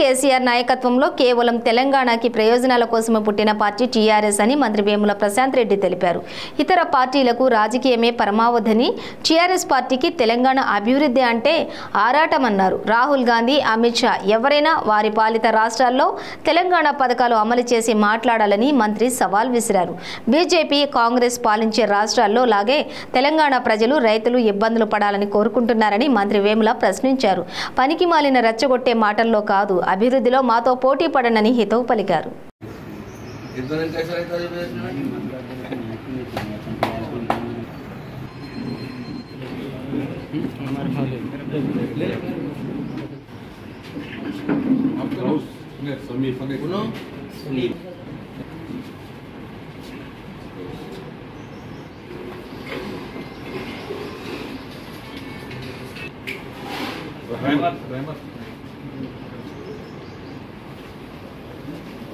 కేసీఆర్ నాయకత్వంలో కేవలం తెలంగాణకి ప్రయోజనాల కోసమే పుట్టిన పార్టీ టీఆర్ఎస్ అని మంత్రి వేముల ప్రశాంత్ రెడ్డి తెలిపారు. ఇతర పార్టీలకు రాజకీయమే పరమావధిని, టీఆర్ఎస్ పార్టీకి తెలంగాణ అభివృద్ధి అంటే ఆరాటమన్నారు. రాహుల్ గాంధీ, అమిత్ షా ఎవరైనా వారి పాలిత రాష్ట్రాల్లో తెలంగాణ పథకాలు అమలు చేసి మాట్లాడాలని మంత్రి సవాల్ విసిరారు. బీజేపీ, కాంగ్రెస్ పాలించే రాష్ట్రాల్లో లాగే తెలంగాణ ప్రజలు, రైతులు ఇబ్బందులు పడాలని కోరుకుంటున్నారని మంత్రి వేముల ప్రశ్నించారు. పనికి మాలిన రెచ్చగొట్టే మాటల్లో కాదు, అభివృద్ధిలో మాతో పోటీ పడనని హితవు పలికారు.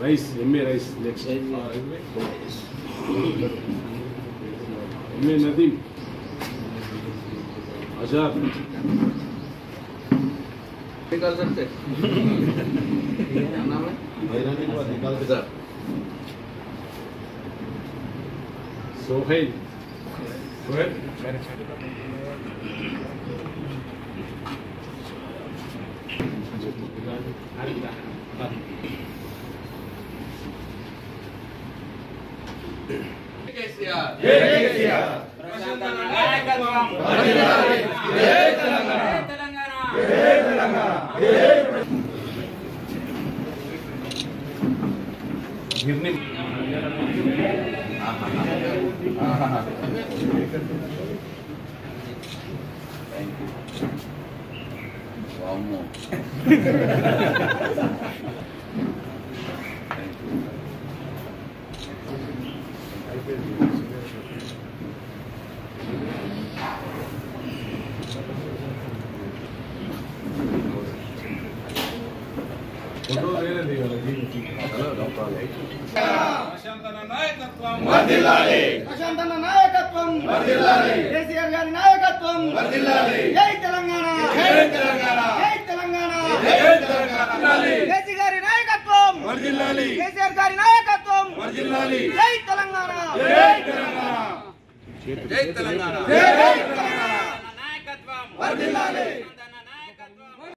Rice, MA rice next. MA Nadim. Azhar. निकाल सकते नाम है निकाल सकते Sohail. Sohail. केसीआर जय केसीआर प्रशांत नायकत्वम वर्धिल्लाली जय तेलंगाना जय तेलंगाना जय गिरनी वामो फोटो ले ले वाला जी हेलो नो प्रॉब्लम प्रशांत नायकत्वम वर्धिल्लाली प्रशांत नायकत्वम वर्धिल्लाली केसीआर గారి నాయకత్వం वर्धिल्लाली జై తెలంగాణ जय तेलंगाना జై తెలంగాణ जय तेलंगाना కేసీ గారి నాయకత్వం वर्धिल्लाली కేసీఆర్ గారి నాయకత్వం वर्धिल्लाली జై తెలంగాణ जय तेलंगाना जय तेलंगाना जय तेलंगाना नायकत्वम वर्धिल्लाली